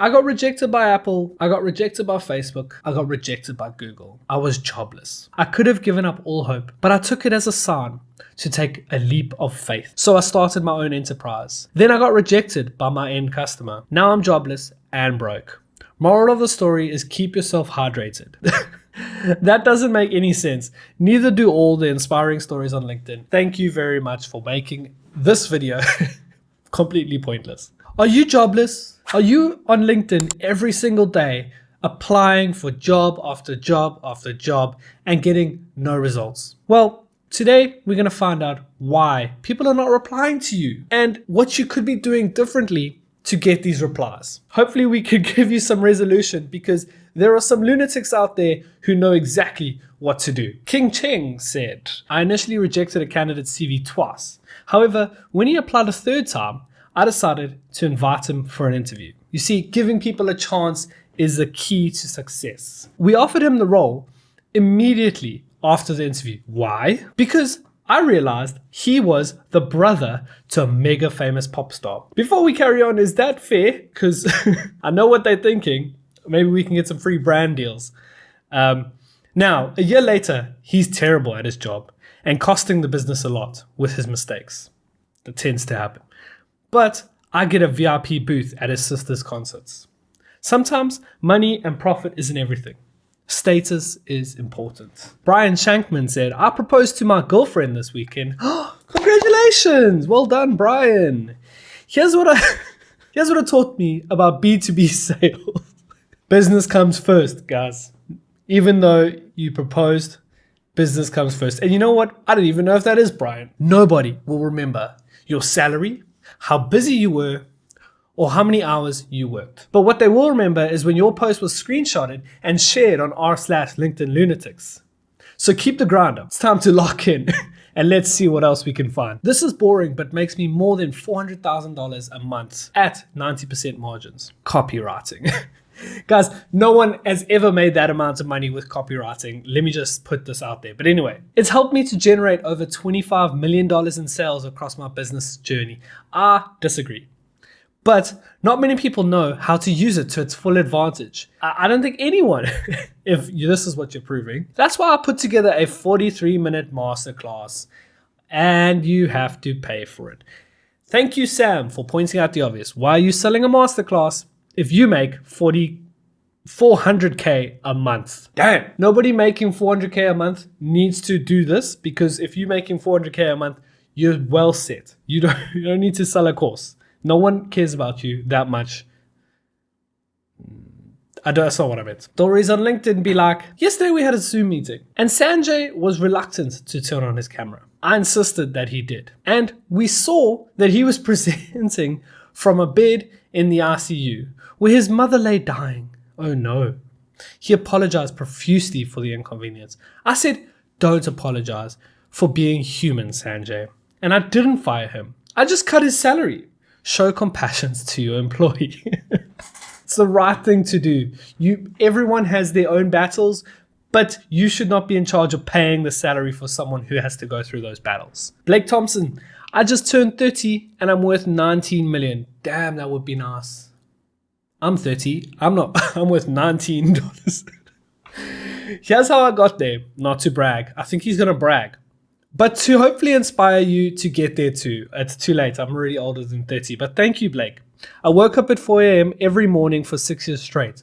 I got rejected by Apple. I got rejected by Facebook. I got rejected by Google. I was jobless. I could have given up all hope, but I took it as a sign to take a leap of faith. So I started my own enterprise. Then I got rejected by my end customer. Now I'm jobless and broke. Moral of the story is keep yourself hydrated. That doesn't make any sense. Neither do all the inspiring stories on LinkedIn. Thank you very much for making this video completely pointless. Are you jobless? Are you on LinkedIn every single day applying for job after job after job and getting no results? Well, today we're going to find out why people are not replying to you and what you could be doing differently to get these replies. Hopefully we could give you some resolution because there are some lunatics out there who know exactly what to do. King Cheng said, I initially rejected a candidate's CV twice. However, when he applied a third time, I decided to invite him for an interview. You see, giving people a chance is the key to success. We offered him the role immediately after the interview. Why? Because I realized he was the brother to a mega famous pop star. Before we carry on, is that fair? Because I know what they're thinking. Maybe we can get some free brand deals. Now, a year later, he's terrible at his job and costing the business a lot with his mistakes. That tends to happen. But I get a VIP booth at his sister's concerts. Sometimes money and profit isn't everything. Status is important. Brian Shankman said, I proposed to my girlfriend this weekend. Congratulations! Well done, Brian. Here's what it taught me about B2B sales. Business comes first, guys. Even though you proposed, business comes first. And you know what? I don't even know if that is Brian. Nobody will remember your salary, how busy you were, or how many hours you worked. But what they will remember is when your post was screenshotted and shared on r/LinkedIn Lunatics. So keep the grind up. It's time to lock in and let's see what else we can find. This is boring, but makes me more than $400,000 a month at 90% margins. Copywriting. Guys, no one has ever made that amount of money with copywriting. Let me just put this out there. But anyway, it's helped me to generate over $25 million in sales across my business journey. I disagree. But not many people know how to use it to its full advantage. I don't think anyone, if this is what you're proving. That's why I put together a 43-minute masterclass and you have to pay for it. Thank you, Sam, for pointing out the obvious. Why are you selling a masterclass if you make 400K a month? Damn. Nobody making 400K a month needs to do this because if you're making 400K a month, you're well set. You don't need to sell a course. No one cares about you that much. That's not what I meant. Stories on LinkedIn be like, yesterday we had a Zoom meeting and Sanjay was reluctant to turn on his camera. I insisted that he did. And we saw that he was presenting from a bed in the ICU where his mother lay dying. Oh no. He apologized profusely for the inconvenience. I said, don't apologize for being human, Sanjay. And I didn't fire him. I just cut his salary. Show compassion to your employee. It's the right thing to do. Everyone has their own battles, but you should not be in charge of paying the salary for someone who has to go through those battles. Blake Thompson, I just turned 30 and I'm worth 19 million. Damn, that would be nice. I'm 30. I'm worth $19. Here's how I got there. Not to brag. I think he's going to brag. But to hopefully inspire you to get there too. It's too late. I'm already older than 30. But thank you, Blake. I woke up at 4 a.m. every morning for 6 years straight.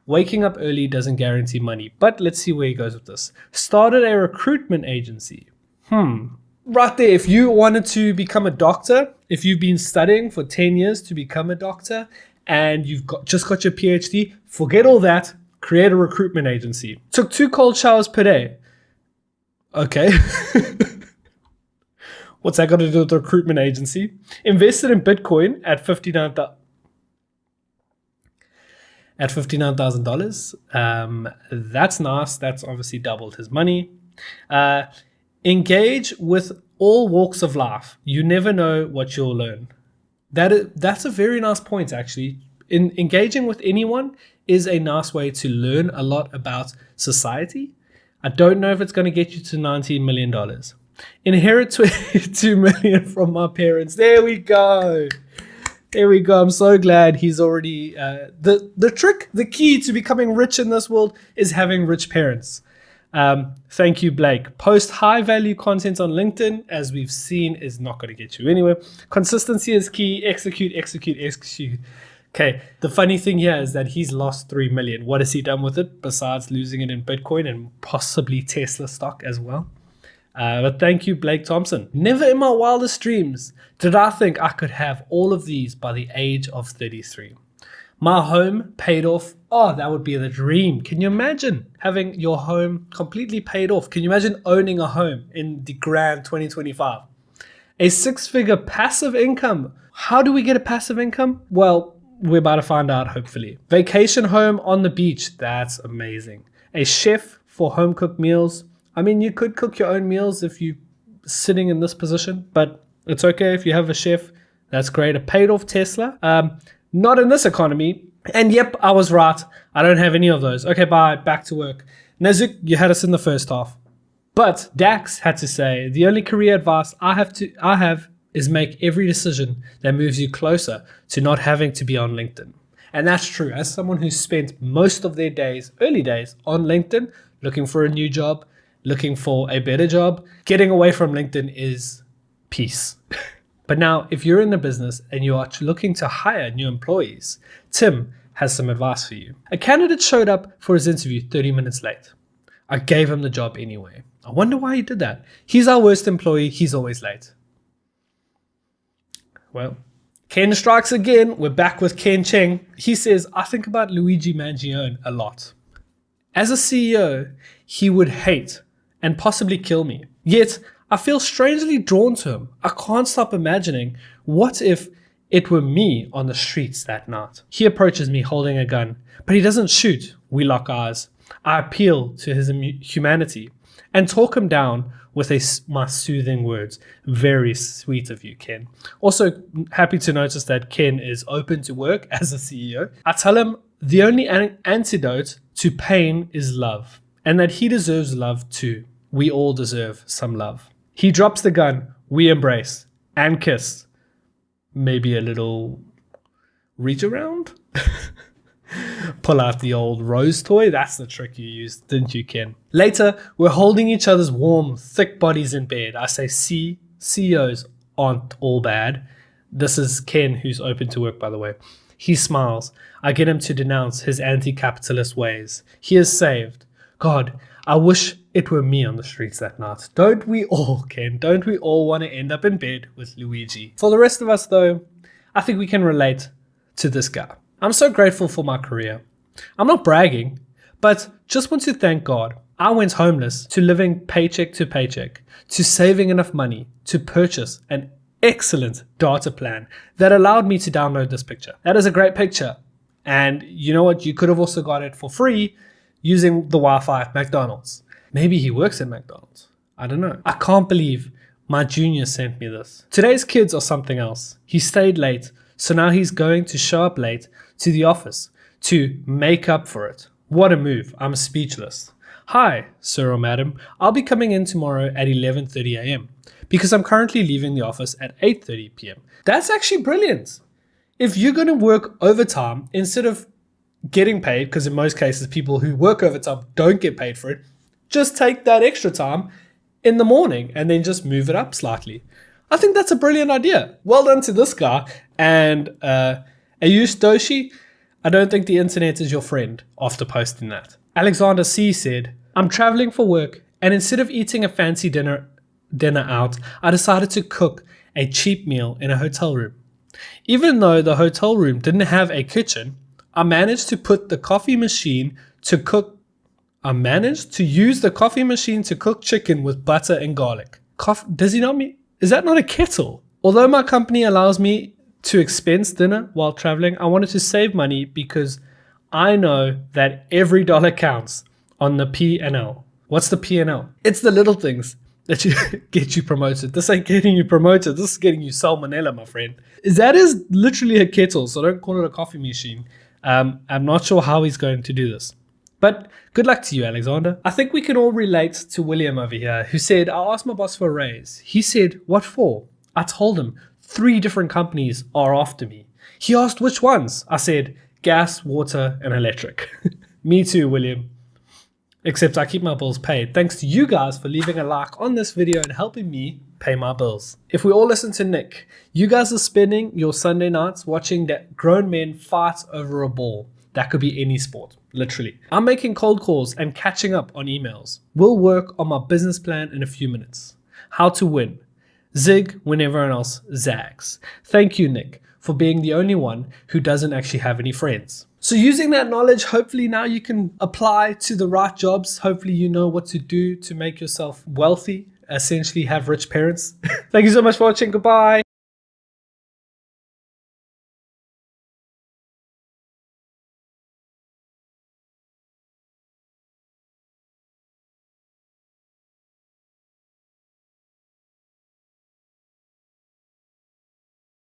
Waking up early doesn't guarantee money. But let's see where he goes with this. Started a recruitment agency. Right there, if you wanted to become a doctor, if you've been studying for 10 years to become a doctor, and you've just got your PhD, forget all that. Create a recruitment agency. Took 2 cold showers per day. Okay. What's that got to do with the recruitment agency? Invested in Bitcoin at $59,000. That's nice. That's obviously doubled his money. Engage with all walks of life. You never know what you'll learn. That's a very nice point, actually. Engaging with anyone is a nice way to learn a lot about society. I don't know if it's going to get you to $19 million. Inherit $22 million from my parents. There we go. There we go. I'm so glad he's already the key to becoming rich in this world is having rich parents. Thank you, Blake. Post high value content on LinkedIn, as we've seen, is not going to get you anywhere. Consistency is key. Execute, execute, execute. Okay, the funny thing here is that he's lost 3 million. What has he done with it besides losing it in Bitcoin and possibly Tesla stock as well? But thank you, Blake Thompson. Never in my wildest dreams did I think I could have all of these by the age of 33. My home paid off. Oh, that would be the dream. Can you imagine having your home completely paid off? Can you imagine owning a home in the grand 2025? A 6-figure passive income. How do we get a passive income? Well, we're about to find out, hopefully. Vacation home on the beach. That's amazing. A chef for home cooked meals. I mean, you could cook your own meals if you're sitting in this position, but it's okay if you have a chef. That's great. A paid off Tesla. Not in this economy. And yep, I was right. I don't have any of those. Okay, bye. Back to work. Nezuk, you had us in the first half. But Dax had to say, the only career advice I have is make every decision that moves you closer to not having to be on LinkedIn. And that's true. As someone who's spent most of their days, early days, on LinkedIn, looking for a new job, looking for a better job, getting away from LinkedIn is peace. But now, if you're in a business and you are looking to hire new employees, Tim has some advice for you. A candidate showed up for his interview 30 minutes late. I gave him the job anyway. I wonder why he did that. He's our worst employee. He's always late. Well, Ken strikes again. We're back with Ken Cheng. He says, I think about Luigi Mangione a lot. As a CEO, he would hate and possibly kill me. Yet, I feel strangely drawn to him. I can't stop imagining, what if it were me on the streets that night? He approaches me holding a gun, but he doesn't shoot. We lock eyes. I appeal to his humanity and talk him down with my soothing words. Very sweet of you, Ken. Also, happy to notice that Ken is open to work as a CEO. I tell him the only antidote to pain is love, and that he deserves love too. We all deserve some love. He drops the gun. We embrace and kiss. Maybe a little reach around? Pull out the old rose toy. That's the trick you used, didn't you, Ken? Later, we're holding each other's warm, thick bodies in bed. I say, see, CEOs aren't all bad. This is Ken, who's open to work, by the way. He smiles. I get him to denounce his anti-capitalist ways. He is saved. God, I wish it were me on the streets that night. Don't we all, Ken? Don't we all want to end up in bed with Luigi? For the rest of us, though, I think we can relate to this guy. I'm so grateful for my career. I'm not bragging, but just want to thank God. I went homeless to living paycheck to paycheck, to saving enough money to purchase an excellent data plan that allowed me to download this picture. That is a great picture. And you know what? You could have also got it for free using the Wi-Fi at McDonald's. Maybe he works at McDonald's. I don't know. I can't believe my junior sent me this. Today's kids are something else. He stayed late, so now he's going to show up late to the office to make up for it. What a move. I'm speechless. Hi, sir or madam. I'll be coming in tomorrow at 11:30 a.m. because I'm currently leaving the office at 8:30 p.m. That's actually brilliant. If you're going to work overtime instead of getting paid, because in most cases people who work overtime don't get paid for it, just take that extra time in the morning and then just move it up slightly. I think that's a brilliant idea. Well done to this guy. And Ayush Doshi, I don't think the internet is your friend after posting that. Alexander C said, I'm traveling for work, and instead of eating a fancy dinner out, I decided to cook a cheap meal in a hotel room. Even though the hotel room didn't have a kitchen, I managed to use the coffee machine to cook chicken with butter and garlic. Is that not a kettle? Although my company allows me to expense dinner while traveling, I wanted to save money because I know that every dollar counts on the P&L. What's the P&L? It's the little things that get you promoted. This ain't getting you promoted. This is getting you salmonella, my friend. That is literally a kettle, so don't call it a coffee machine. I'm not sure how he's going to do this. But good luck to you, Alexander. I think we can all relate to William over here, who said, I asked my boss for a raise. He said, what for? I told him 3 different companies are after me. He asked which ones. I said, gas, water, and electric. Me too, William. Except I keep my bills paid. Thanks to you guys for leaving a like on this video and helping me pay my bills. If we all listen to Nick, you guys are spending your Sunday nights watching that grown men fight over a ball. That could be any sport, literally. I'm making cold calls and catching up on emails. We'll work on my business plan in a few minutes. How to win. Zig when everyone else zags. Thank you, Nick, for being the only one who doesn't actually have any friends. So using that knowledge, hopefully now you can apply to the right jobs. Hopefully you know what to do to make yourself wealthy, essentially have rich parents. Thank you so much for watching. Goodbye.